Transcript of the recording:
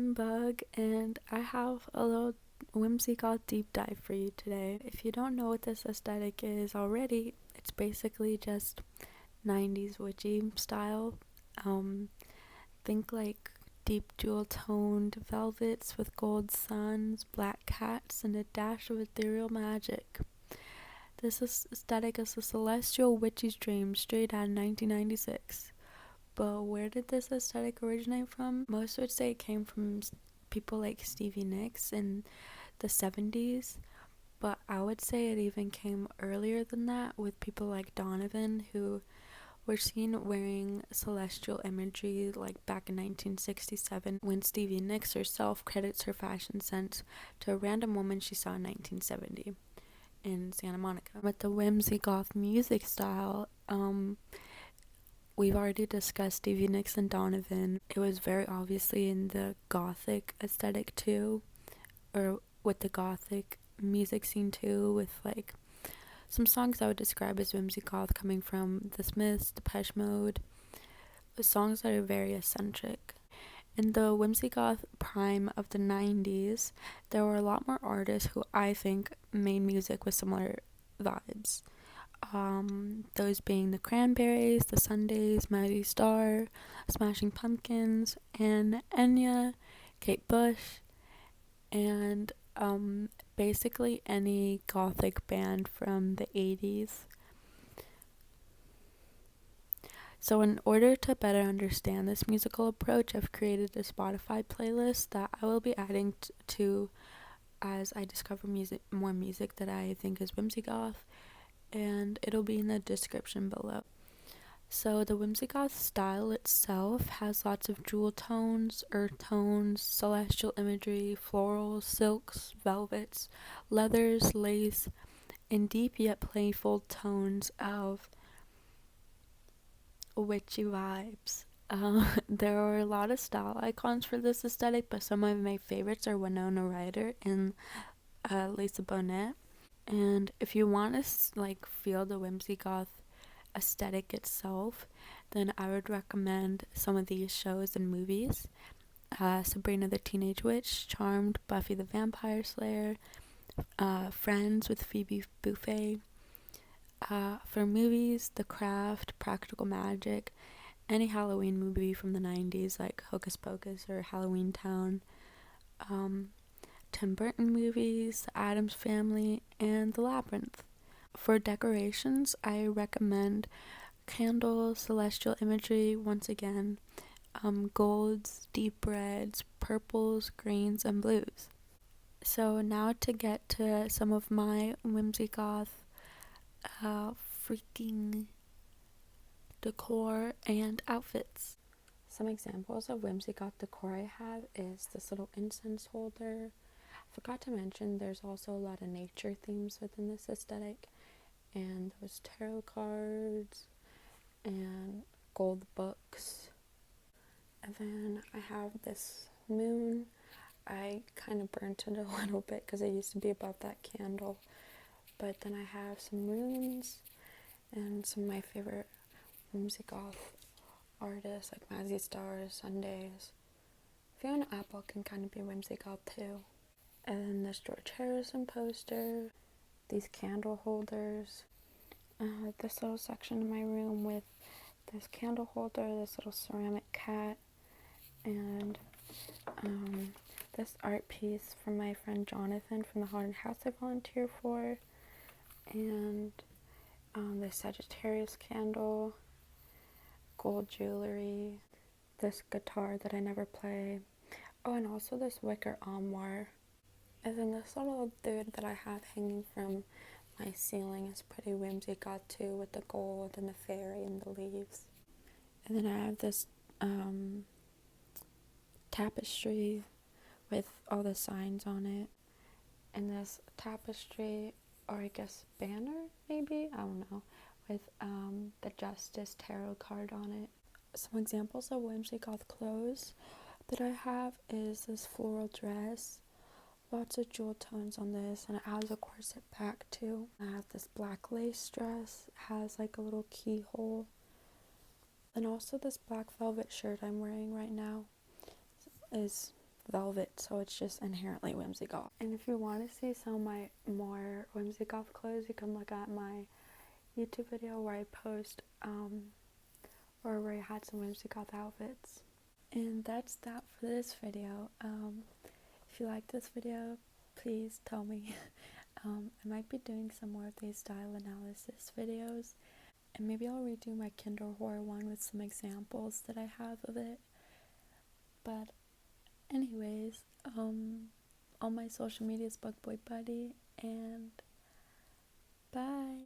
I'm Bug, and I have a little whimsigoth deep dive for you today. If you don't know what this aesthetic is already, it's basically just 90s witchy style. Think like deep jewel-toned velvets with gold suns, black cats, and a dash of ethereal magic. This aesthetic is a celestial witchy's dream straight out of 1996. But where did this aesthetic originate from? Most would say it came from people like Stevie Nicks in the 70s, but I would say it even came earlier than that with people like Donovan, who were seen wearing celestial imagery like back in 1967 when Stevie Nicks herself credits her fashion sense to a random woman she saw in 1970 in Santa Monica. With the whimsigoth music style, we've already discussed Stevie Nicks and Donovan. It was very obviously in the gothic aesthetic too, or with the gothic music scene too, with like some songs I would describe as whimsigoth coming from The Smiths, Depeche Mode, songs that are very eccentric. In the whimsigoth prime of the 90s, there were a lot more artists who I think made music with similar vibes. Those being the Cranberries, the Sundays, Mighty Star, Smashing Pumpkins, and Enya, Kate Bush, and basically any gothic band from the 80s. So in order to better understand this musical approach, I've created a Spotify playlist that I will be adding to as I discover more music that I think is whimsigoth, and it'll be in the description below. So the whimsigoth style itself has lots of jewel tones, earth tones, celestial imagery, florals, silks, velvets, leathers, lace, and deep yet playful tones of witchy vibes. There are a lot of style icons for this aesthetic, but some of my favorites are Winona Ryder and Lisa Bonet. And if you want to like feel the whimsigoth aesthetic itself, then I would recommend some of these shows and movies: Sabrina the Teenage Witch, Charmed, Buffy the Vampire Slayer, Friends with Phoebe Buffay. For movies, The Craft, Practical Magic, any Halloween movie from the 90s like Hocus Pocus or Halloween Town, Tim Burton movies, The Addams Family, and The Labyrinth. For decorations, I recommend candles, celestial imagery, once again, golds, deep reds, purples, greens, and blues. So now to get to some of my whimsigoth freaking decor and outfits. Some examples of whimsigoth decor I have is this little incense holder. Forgot to mention there's also a lot of nature themes within this aesthetic, and those tarot cards and gold books. And then I have this moon. I kind of burnt it a little bit because it used to be above that candle. But then I have some runes and some of my favorite whimsigoth artists like Mazzy Stars, Sundays. Fiona Apple can kind of be whimsigoth too. And then this George Harrison poster, these candle holders, this little section in my room with this candle holder, this little ceramic cat, and this art piece from my friend Jonathan from the haunted house I volunteer for, and this Sagittarius candle, gold jewelry, this guitar that I never play, and also this wicker armoire. And then this little dude that I have hanging from my ceiling is pretty whimsigoth too, with the gold and the fairy and the leaves. And then I have this tapestry with all the signs on it, and this tapestry, or I guess banner maybe, I don't know, with the Justice tarot card on it. Some examples of whimsigoth clothes that I have is this floral dress, lots of jewel tones on this, and it has a corset back too. I have this black lace dress, it has like a little keyhole, and also this black velvet shirt I'm wearing right now is velvet, so it's just inherently whimsigoth. And if you want to see some of my more whimsigoth clothes, you can look at my YouTube video where I post or where I had some whimsigoth outfits. And that's that for this video. If you like this video, please tell me. I might be doing some more of these style analysis videos, and maybe I'll redo my Kinder Horror one with some examples that I have of it. But anyways, all my social media is Bugboy Buddy, and bye.